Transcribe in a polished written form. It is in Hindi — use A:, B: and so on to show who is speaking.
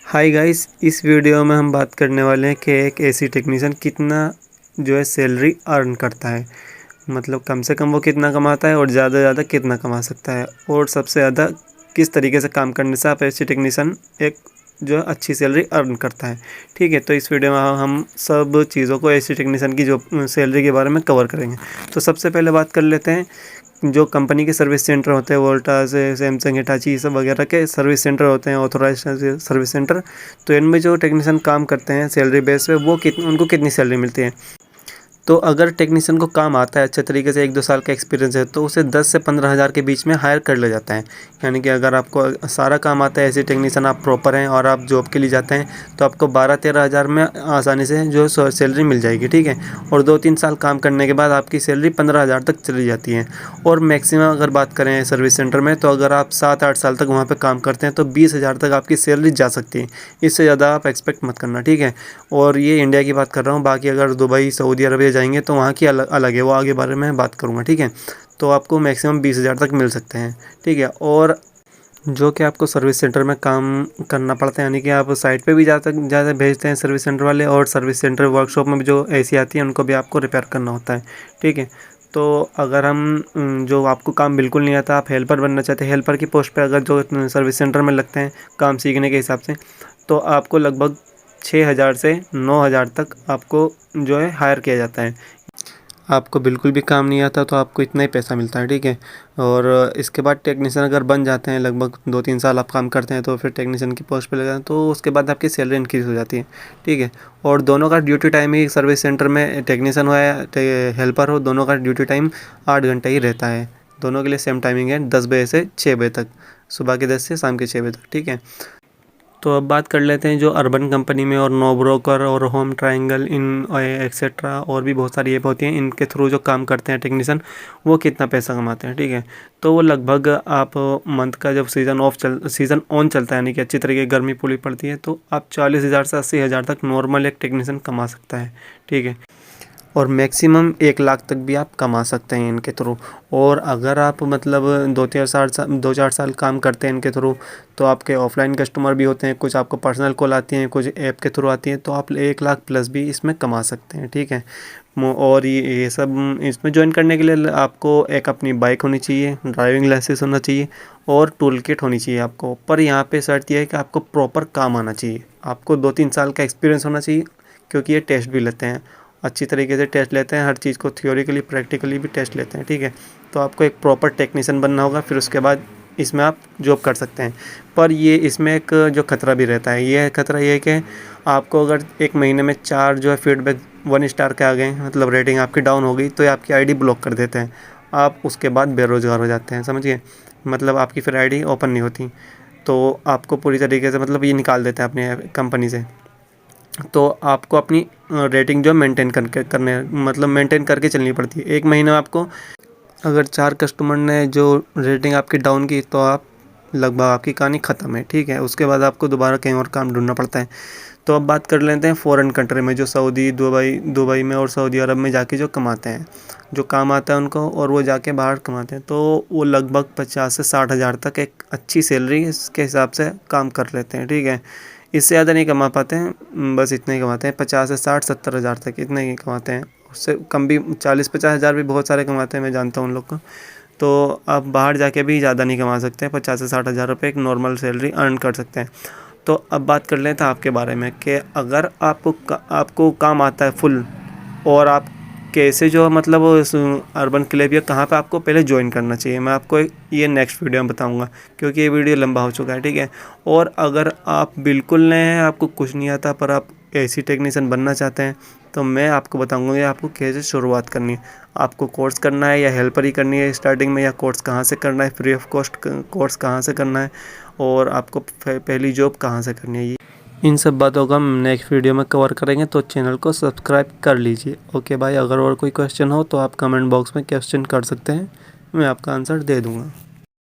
A: हाय गाइस, इस वीडियो में हम बात करने वाले हैं कि एक एसी टेक्नीशियन कितना जो है सैलरी अर्न करता है। मतलब कम से कम वो कितना कमाता है और ज़्यादा से ज़्यादा कितना कमा सकता है, और सबसे ज़्यादा किस तरीके से काम करने से आप एसी टेक्नीशियन एक जो है अच्छी सैलरी अर्न करता है। ठीक है, तो इस वीडियो में हम सब चीज़ों को एसी टेक्नीशियन की जो सैलरी के बारे में कवर करेंगे। तो सबसे पहले बात कर लेते हैं जो कंपनी के सर्विस सेंटर होते हैं, वोल्टास, सैमसंग, हिटाची, ये सब वगैरह के सर्विस सेंटर होते हैं, ऑथोराइज सर्विस सेंटर। तो इनमें जो टेक्नीशियन काम करते हैं सैलरी बेस पे, वो उनको कितनी सैलरी मिलती है। तो अगर टेक्नीशियन को काम आता है अच्छे तरीके से, 1-2 साल का एक्सपीरियंस है, तो उसे 10 से 15 हज़ार के बीच में हायर कर लिया जाता है। यानी कि अगर आपको सारा काम आता है, ऐसे टेक्नीशियन आप प्रॉपर हैं और आप जॉब के लिए जाते हैं, तो आपको 12-13 हज़ार में आसानी से जो सैलरी मिल जाएगी। ठीक है, और 2-3 साल काम करने के बाद आपकी सैलरी 15 हज़ार तक चली जाती है। और मैक्सिमम अगर बात करें सर्विस सेंटर में, तो अगर आप 7-8 साल तक वहाँ पर काम करते हैं तो 20 हज़ार तक आपकी सैलरी जा सकती है। इससे ज़्यादा आप एक्सपेक्ट मत करना। ठीक है, और ये इंडिया की बात कर रहा हूँ, बाकी अगर दुबई, सऊदी अरबिया जाएंगे तो वहाँ की अलग है, वो आगे बारे में बात करूँगा। ठीक है, तो आपको मैक्सिमम 20 हज़ार तक मिल सकते हैं। ठीक है, और जो कि आपको सर्विस सेंटर में काम करना पड़ता है, यानी कि आप साइट पे भी ज़्यादा भेजते हैं सर्विस सेंटर वाले, और सर्विस सेंटर वर्कशॉप में भी जो एसी आती है उनको भी आपको रिपेयर करना होता है। ठीक है, तो अगर हम जो आपको काम बिल्कुल नहीं आता, आप हेल्पर बनना चाहते हैं, हेल्पर की पोस्ट पे अगर जो सर्विस सेंटर में लगते हैं काम सीखने के हिसाब से, तो आपको लगभग 6,000 से 9,000 तक आपको जो है हायर किया जाता है। आपको बिल्कुल भी काम नहीं आता तो आपको इतना ही पैसा मिलता है। ठीक है, और इसके बाद टेक्नीशियन अगर बन जाते हैं, लगभग 2-3 साल आप काम करते हैं, तो फिर टेक्नीशियन की पोस्ट पे लग जाते हैं, तो उसके बाद आपकी सैलरी इंक्रीज़ हो जाती है। ठीक है, और दोनों का ड्यूटी टाइम ही सर्विस सेंटर में, टेक्नीशियन हो या हेल्पर हो, दोनों का ड्यूटी टाइम 8 घंटे ही रहता है। दोनों के लिए सेम टाइमिंग है, 10 बजे से 6 बजे तक, सुबह के 10 से शाम के 6 बजे तक। ठीक है, तो अब बात कर लेते हैं जो अर्बन कंपनी में और नो ब्रोकर और होम ट्रायंगल इन एक्सेट्रा और भी बहुत सारी ऐप होती हैं, इनके थ्रू जो काम करते हैं टेक्नीशियन, वो कितना पैसा कमाते हैं। ठीक है, तो वो लगभग आप मंथ का जब सीज़न ऑन चलता है, यानी कि अच्छी तरीके गर्मी पूरी पड़ती है, तो आप 40,000 से 80,000 तक नॉर्मल एक टेक्नीशियन कमा सकता है। ठीक है, और मैक्सिमम 1 लाख तक भी आप कमा सकते हैं इनके थ्रू। और अगर आप मतलब 2-4 साल काम करते हैं इनके थ्रू, तो आपके ऑफलाइन कस्टमर भी होते हैं, कुछ आपको पर्सनल कॉल आती हैं, कुछ ऐप के थ्रू आती हैं, तो आप 1 लाख प्लस भी इसमें कमा सकते हैं। ठीक है, और ये सब इसमें ज्वाइन करने के लिए आपको एक अपनी बाइक होनी चाहिए, ड्राइविंग लाइसेंस होना चाहिए, और टूल किट होनी चाहिए आपको। पर यहाँ पे शर्त यह है कि आपको प्रॉपर काम आना चाहिए, आपको 2-3 साल का एक्सपीरियंस होना चाहिए, क्योंकि ये टेस्ट भी लेते हैं, अच्छी तरीके से टेस्ट लेते हैं, हर चीज़ को थियोरिकली प्रैक्टिकली भी टेस्ट लेते हैं। ठीक है, तो आपको एक प्रॉपर टेक्नीशियन बनना होगा, फिर उसके बाद इसमें आप जॉब कर सकते हैं। पर ये इसमें एक जो खतरा भी रहता है, ये खतरा ये है कि आपको अगर 1 महीने में 4 जो है फीडबैक 1 स्टार के आ गए, मतलब रेटिंग आपकी डाउन हो गई, तो ये आपकी आईडी ब्लॉक कर देते हैं। आप उसके बाद बेरोज़गार हो जाते हैं, समझिए, मतलब आपकी फिर आईडी ओपन नहीं होती, तो आपको पूरी तरीके से मतलब ये निकाल देते हैं अपने कंपनी से। तो आपको अपनी रेटिंग जो मेंटेन करके चलनी पड़ती है। 1 महीने में आपको अगर 4 कस्टमर ने जो रेटिंग आपकी डाउन की, तो आप लगभग आपकी कहानी ख़त्म है। ठीक है, उसके बाद आपको दोबारा कहीं और काम ढूंढना पड़ता है। तो अब बात कर लेते हैं फ़ॉरेन कंट्री में, जो सऊदी, दुबई में और सऊदी अरब में जाके जो कमाते हैं, जो काम आता है उनको, और वो जाके बाहर कमाते हैं, तो वो लगभग 50 से 60 हज़ार तक एक अच्छी सैलरी इसके हिसाब से काम कर लेते हैं। ठीक है, इससे ज़्यादा नहीं कमा पाते हैं, बस इतना ही कमाते हैं, 50 से 60-70 हज़ार तक इतना ही कमाते हैं। उससे कम भी 40-50 हज़ार भी बहुत सारे कमाते हैं, मैं जानता हूँ उन लोग को। तो आप बाहर जाके भी ज़्यादा नहीं कमा सकते हैं, 50 से 60 हज़ार रुपये एक नॉर्मल सैलरी अर्न कर सकते हैं। तो अब बात कर लेते हैं आपके बारे में कि अगर आपको काम आता है फुल, और आप कैसे जो मतलब अर्बन क्लब या कहाँ पे आपको पहले ज्वाइन करना चाहिए, मैं आपको ये नेक्स्ट वीडियो में बताऊंगा, क्योंकि ये वीडियो लंबा हो चुका है। ठीक है, और अगर आप बिल्कुल नए हैं, आपको कुछ नहीं आता, पर आप एसी टेक्नीशियन बनना चाहते हैं, तो मैं आपको बताऊंगा कि आपको कैसे शुरुआत करनी है। आपको कोर्स करना है या हेल्पर ही करनी है स्टार्टिंग में, या कोर्स कहाँ से करना है, फ्री ऑफ कॉस्ट कोर्स कहाँ से करना है, और आपको पहली जॉब कहाँ से करनी है, इन सब बातों का हम नेक्स्ट वीडियो में कवर करेंगे। तो चैनल को सब्सक्राइब कर लीजिए। ओके भाई, अगर और कोई क्वेश्चन हो तो आप कमेंट बॉक्स में क्वेश्चन कर सकते हैं, मैं आपका आंसर दे दूँगा।